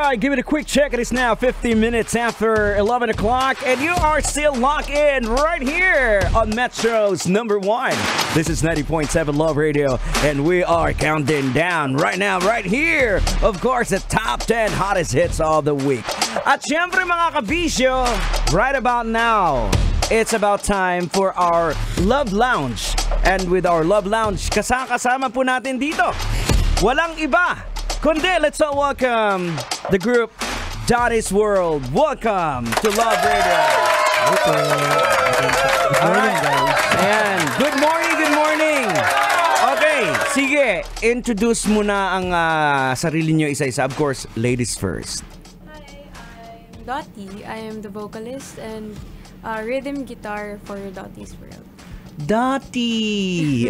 right, give it a quick check. It is now 15 minutes after 11 o'clock, and you are still locked in right here on Metro's number one. This is 90.7 Love Radio, and we are counting down right now, right here. Of course, the top 10 hottest hits of the week. At syempre mga kabisyo, right about now, it's about time for our Love Lounge. And with our Love Lounge, kasama po natin dito, walang iba kundi, let's all welcome the group Dotty's World. Welcome to Love Radio. Alright. Ayan. Good morning. Okay, sige. Introduce muna ang sarili nyo isa-isa. Of course, ladies first. Hi, I'm Dotty. I am the vocalist and rhythm guitar for Dotty's World. Dotty!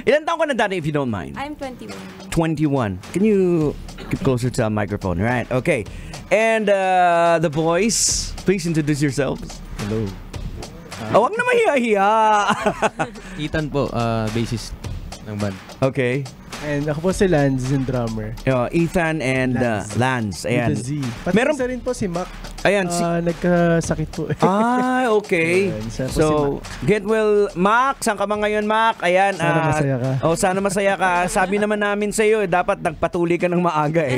Ilan taon ka na, Dotty, if you don't mind? I'm 21. 21. Can you get closer to the microphone? Right, okay. And the boys, please introduce yourselves. Hello. Wag na mahiya-hiya. Ethan po, bassist ng band. Okay. And ako po si Lance, yung drummer. Ethan and Lance. Ayan. With a Z. Pati Meron isa rin po si Mac. Ayan. Nagkasakit po. Okay. Ayan, isa po So, si get well, Mac. Saan ka ba ngayon, Mac? Ayan. Sana masaya ka. Sana masaya ka. Sabi naman namin sa'yo, dapat nagpatuloy ka ng maaga eh.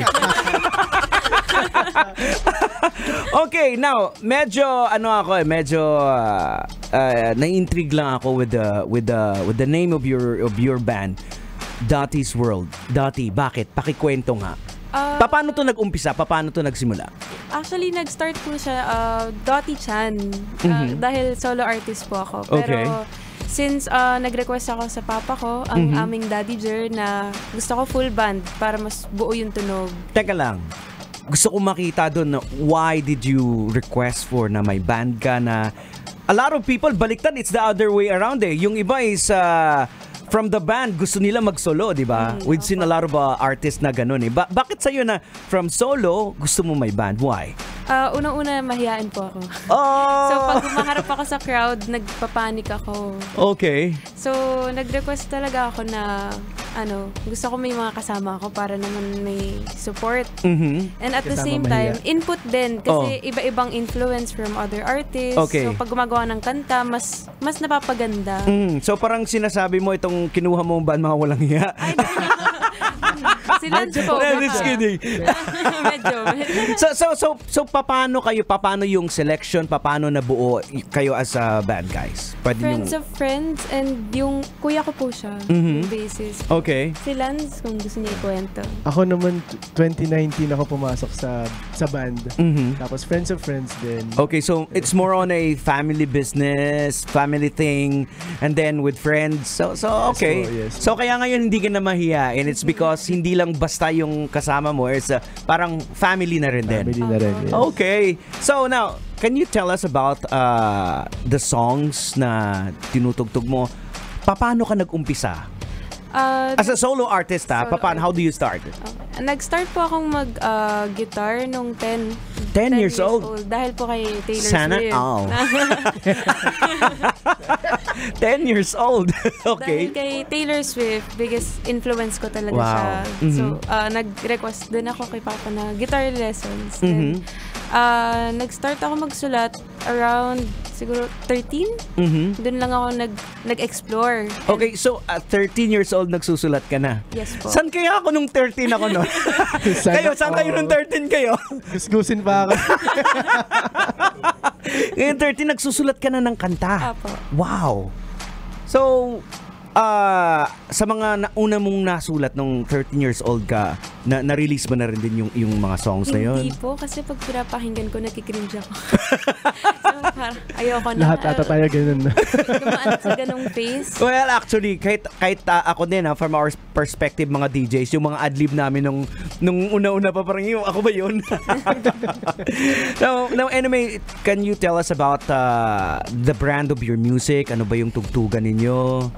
Okay, now, medyo na-intrigue lang ako with the name of your band, Dotty's World. Dotty, bakit? Pakikwento nga. Paano to nag-umpisa? Paano to nagsimula? Actually, nag-start po siya Dotty-chan. Dahil solo artist po ako. Okay. Pero since nag-request ako sa papa ko, ang aming daddy Jer, na gusto ko full band para mas buo yung tunog. Teka lang. Gusto ko makita doon na why did you request for na may band ka na a lot of people baliktad, it's the other way around eh. Yung iba is from the band gusto nila mag-solo, di ba? We've seen a lot of artists na ganun eh. Bakit sa'yo na from solo gusto mo may band? Why? Unang-una, mahihain po ako. Oh! So, pag maharap ako sa crowd, nagpapanik ako. Okay. So, nag-request talaga ako na gusto ko may mga kasama ako para naman may support. And at the same time, input din kasi iba-ibang influence from other artists. Okay. So, pag gumagawa ng kanta, mas napapaganda. So, parang sinasabi mo itong kinuha mo band mga walang hiya. Si Lance po. Just kidding. Medyo. So, paano yung selection? Paano nabuo kayo as a band, guys? Friends of friends, and yung kuya ko po siya, yung bassist. Okay. Si Lance, kung gusto niya ikwento. Ako naman, 2019 ako pumasok sa band. Tapos friends of friends din. Okay, so it's more on a family business, family thing, and then with friends. So okay. Yes. So kaya ngayon hindi ka na mahiya, and it's because hindi lang basta yung kasama mo, it's parang family na rin din. Family na rin, yes. Okay. So now, can you tell us about the songs na tinutugtog mo? Paano ka nag-umpisa? As a solo artist, how do you start? Nag-start po akong mag-guitar nung 10 years old. Dahil po kay Taylor Sana Swift. all. 10 years old. Okay. Dahil kay Taylor Swift, biggest influence ko talaga siya. So, nag-request din ako kay Papa na guitar lessons. Then, nag-start ako magsulat around siguro 13. Doon lang ako nag-explore. Okay, so 13 years old nagsusulat ka na. Yes po. Saan kaya ako nung 13 ako no? Saan kayo nung 13 kayo? Gusgusin pa ako. Ngayon 13 nagsusulat ka na ng kanta. Apo. Wow. So, sa mga una mong nasulat nung 13 years old ka, na-release ba na rin din yung mga songs na yun? Hindi po, kasi pag pinapakinggan ko, nakikringe ako. So, parang ayoko na. Lahat ata tayo ganun na. Gumaan sa ganung face. Well, actually, kahit ako din, from our perspective, mga DJs, yung mga adlib namin nung una-una pa, parang yung, ako ba yun? Now, anyway, can you tell us about the brand of your music? Ano ba yung tugtugan ninyo?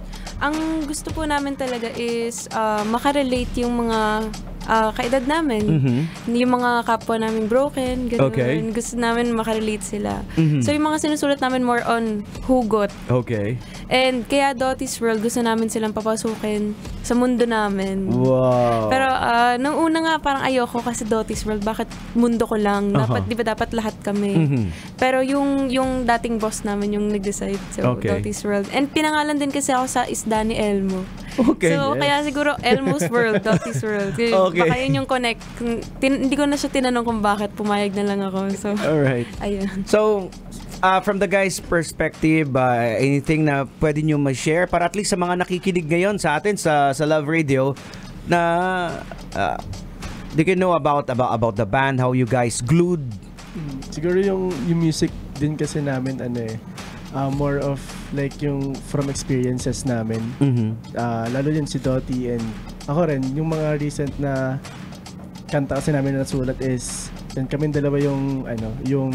Ang gusto po namin talaga is makarelate yung mga kaedad namin. Yung mga kapwa namin broken, ganun. Okay. Gusto namin makarelate sila. Mhm. So yung mga sinusulat namin more on hugot. Okay. And kaya Dottie's World, gusto namin silang papasukin sa mundo namin. Wow. Pero nung una nga parang ayoko kasi Dottie's World, bakit mundo ko lang? Dapat, di ba dapat lahat kami? Mhm. Pero yung dating boss namin yung nag-decide sa Okay. Dottie's World. And pinangalan din kasi ako sa isda ni Elmo. Okay. So, kaya siguro Elmo's World, Dottie's World. Okay. Baka yun yung connect. Hindi ko na siya tinanong kung bakit pumayag na lang ako. So, Alright. ayun. So, from the guys' perspective, anything na pwede nyo ma-share para at least sa mga nakikinig ngayon sa atin sa Love Radio na they can know about the band, how you guys glued. Siguro yung music din kasi namin more of like yung from experiences namin. Lalo yun si Dottie and ako rin, yung mga recent na kanta kasi namin na nasulat is yun, kami dalawa yung yung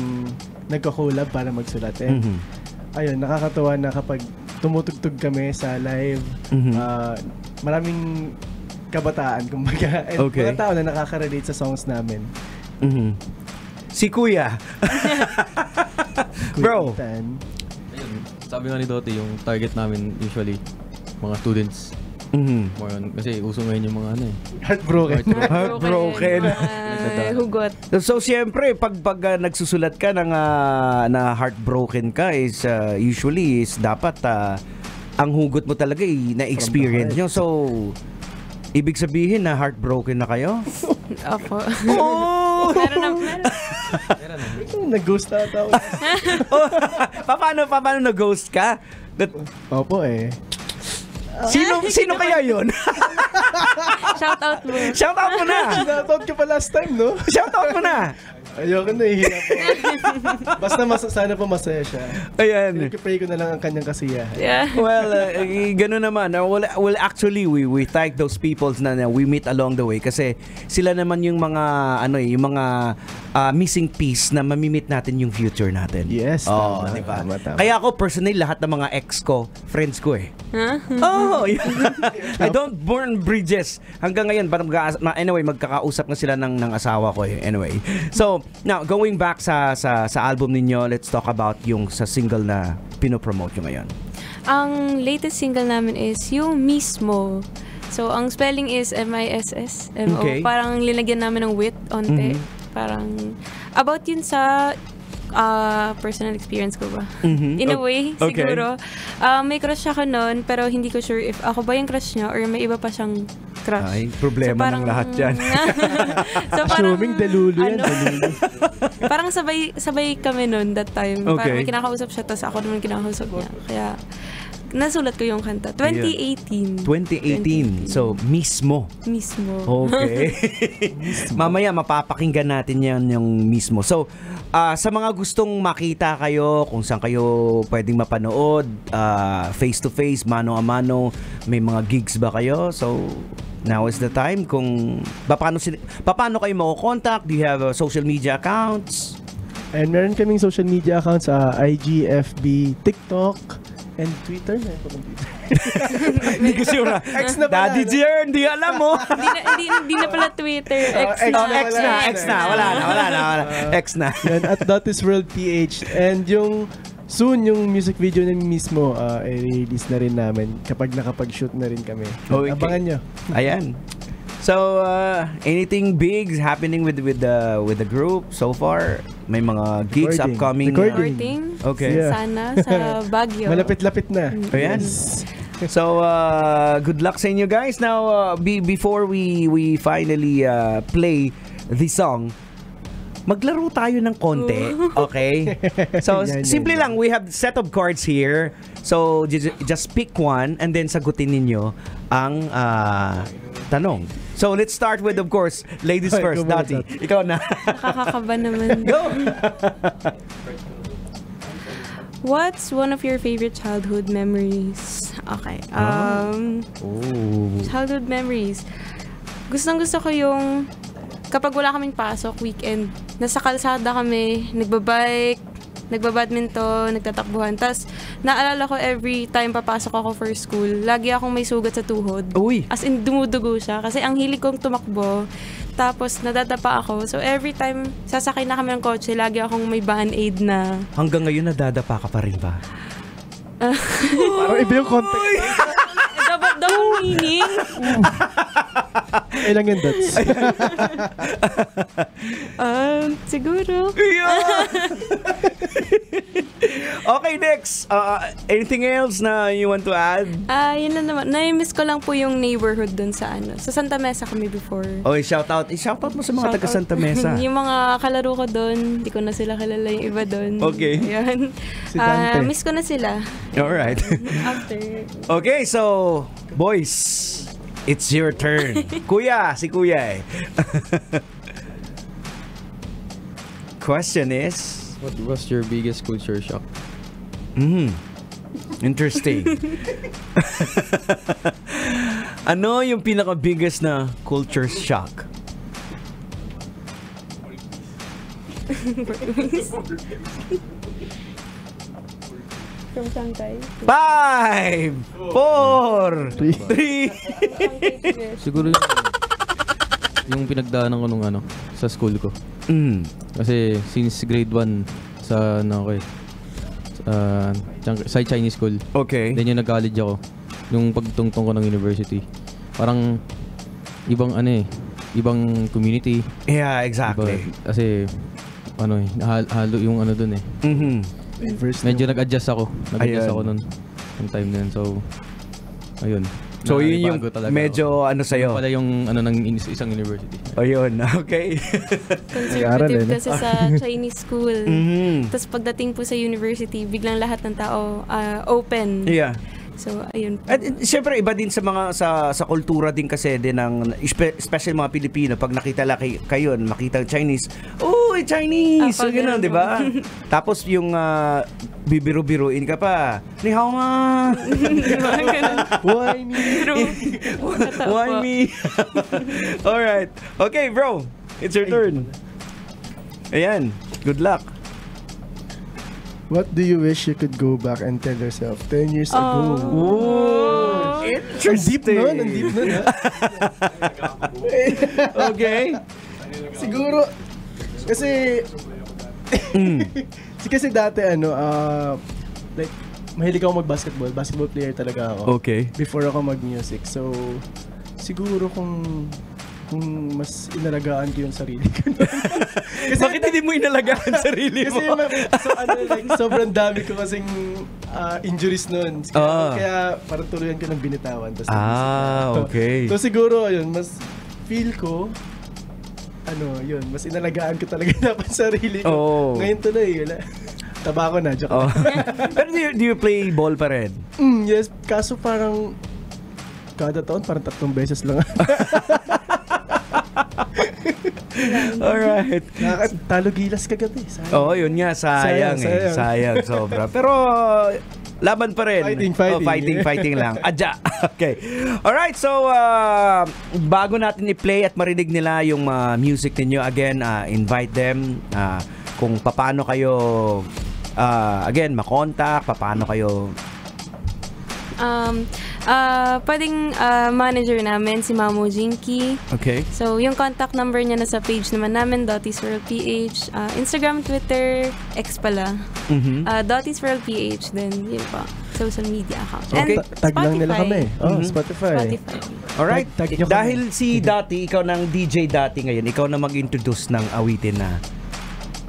nagko-collab para magsulat. And ayun, nakakatawa na kapag tumutugtog kami sa live, maraming kabataan kumbaga. And Okay. mga tao na nakaka-relate sa songs namin. Si Kuya. Bro. Ethan. Ayun, sabi nga ni Dottie, yung target namin usually, mga students. More on, kasi uso ngayon yung mga Heartbroken. Heartbroken. Hugot. So siyempre pag nagsusulat ka ng na heartbroken ka is usually is dapat ang hugot mo talaga na-experience nyo. So ibig sabihin na heartbroken na kayo? Opo. Oh! Meron. Nag-ghost ata ako. Paano na-ghost ka? Opo Sino kaya yun? Shout out mo. Shoutout mo na! Shoutout ka pa last time, no? Shoutout mo na! Ayoko na, hirap ako. Basta sana po masaya siya. Ayan. Pray ko na lang ang kanyang kasiyahan. Yeah. Well, gano'n naman. Well, actually, we thank those people na we meet along the way kasi sila naman yung mga yung mga missing piece na mamimit natin yung future natin. Yes, Oh, tama, diba? tama. Kaya ako personally lahat ng mga ex ko, friends ko eh. Huh? Oh, I don't burn bridges. Hanggang ngayon, anyway, magkakausap na sila ng asawa ko eh. Anyway. So, now, going back sa album ninyo, let's talk about yung sa single na pinopromote nyo ngayon. Ang latest single namin is yung Mismo. So, ang spelling is M-I-S-S-M-O. Okay. Parang linagyan namin ng wit, onte. Parang, about yun sa personal experience ko ba? In a way, Okay. siguro. May crush ako noon, pero hindi ko sure if ako ba yung crush niya or may iba pa siyang crush. Ay, problema ng lahat yan. So, parang, Assuming delulu yan, delulu. parang sabay kami noon that time. Okay. Parang may kinakausap siya, tapos ako naman kinakausap niya. Kaya, nasulat ko yung kanta. 2018. 2018. So, mismo. Okay. Mamaya mapapakinggan natin yan yung mismo. So, sa mga gustong makita kayo, kung saan kayo pwedeng mapanood, face to face, mano a mano, may mga gigs ba kayo? So, now is the time kung paano kayo mako-contact? Do you have social media accounts? And meron kaming social media accounts sa IG, FB, TikTok, and Twitter. Meron pa bang Twitter? Hindi ko sure na. X na pala, Daddy no? Jer, hindi alam mo. Hindi na pala Twitter. X na. Wala na. X na. Yan, at Dotties World PH. And yung soon, yung music video na mismo, i-release na rin namin kapag nakapag-shoot na rin kami. Okay. Abangan nyo. Ayan. So, anything big happening with the group so far? May mga gigs Recording. upcoming? Recording. Okay. Yeah. Sana sa Baguio. Malapit-lapit na. Ayan. So, good luck sa inyo guys. Now, before we finally play the song, maglaro tayo ng konti, okay? So, Yan. simple lang, we have set of cards here. So, just pick one and then sagutin ninyo ang tanong. So, let's start with, of course, ladies Ay, first. go muna, Dati, Dati. ikaw na. Nakakakaba naman. Go! What's one of your favorite childhood memories? Okay. Childhood memories. Gustong-gusto ko yung kapag wala kaming pasok, weekend, nasa kalsada kami, nagbabike, nagbabadminton, nagtatakbuhan. Tapos, naalala ko every time papasok ako for school, lagi akong may sugat sa tuhod. Uy! As in, dumudugo siya. Kasi ang hilig kong tumakbo. Tapos, nadadapa ako. So, every time sasakay na kami ng kotse, lagi akong may band-aid na... Hanggang ngayon, nadadapa ka pa rin ba? Parang iba yung context. Double meaning. Ilang yung dots? Siguro. Okay, next. Anything else na you want to add? Yun lang naman. Na-miss ko lang po yung neighborhood dun sa Sa Santa Mesa kami before. Okay, shout out. I-shout out mo sa mga taga Santa Mesa. Yung mga kalaro ko dun, hindi ko na sila kilala yung iba dun. Okay. Ayan. Si Dante. Miss ko na sila. Alright. After. Okay, so, boys, it's your turn. Kuya, si Kuya eh. Question is... What was your biggest culture shock? Interesting. Ano yung pinaka-biggest na culture shock? From Shanghai. 5, 4, 3. Siguro yung pinagdaanan ko nung sa school ko. Kasi since grade 1 sa sa Chinese school. Okay. Then yung nag-college ako. Nung pagtungtong ko ng university. Parang ibang ibang community. Yeah, exactly. Kasi halo yung dun eh. Medyo nag-adjust ako. Nag-adjust ako nun time na yun. So, ayun. So, yun yung medyo sa'yo. Pala yung ng isang university. Ayun, okay. Conservative kasi sa Chinese school. Tapos pagdating po sa university, biglang lahat ng tao open. Yeah. So, ayun po. At siyempre, iba din sa mga sa kultura din kasi din ng especially mga Pilipino, pag nakita kayo, makita Chinese, oh, Chinese! So, gano'n, di ba? Tapos yung bibiru-biruin ka pa, ni hao ma! Why me? Why me? Alright. Okay, bro. It's your turn. Ayan. Good luck. What do you wish you could go back and tell yourself 10 years ago? Oh, interesting. Ang deep nun, ha? Okay. Siguro, kasi, kasi dati, like, mahilig ako mag-basketball. Basketball player talaga ako. Okay. Before ako mag-music. So, siguro kung mas inalagaan ko yung sarili ko. Kasi, bakit hindi mo inalagaan sarili mo? Kasi sobrang dami ko kasing injuries nun. Kaya parang tuluyan ko ng binitawan. Okay. So siguro, ayun, mas feel ko, mas inalagaan ko talaga dapat sarili ko. Oh. Ngayon tuloy, taba ko na, joke. Oh. Pero do you play ball pa rin? Yes, kaso parang kada taon, parang 3 beses lang. Alright. Talo gilas kagabi. Oo, yun nga. Sayang sobra. Pero, laban pa rin. Fighting lang. Adya. Okay. Alright, so, bago natin i-play at marinig nila yung music ninyo, again, invite them kung paano kayo, again, makontak, paano kayo... Pwedeng manager namin, si Mamo Jinky. Okay. So, yung contact number niya nasa page naman namin, Dotties World PH. Instagram, Twitter, X pala. Dotties World PH din, yun pa. Social media account. Okay. And Tag lang nila kami. Spotify. Alright. Dahil si Dati, ikaw ng DJ Dati ngayon, ikaw na mag-introduce ng awitin na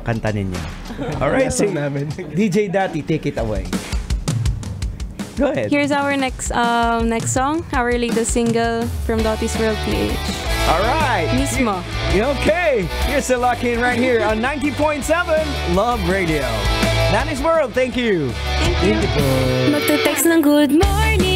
kanta ninyo. Alright. So, DJ Dati, take it away. Go ahead. Here's our next song, our latest single from Dotties World PH. All right. Mismo. Okay. You're still locked in right here on 90.7 Love Radio. Nani's World, thank you. Thank you. Magte-text ng good morning.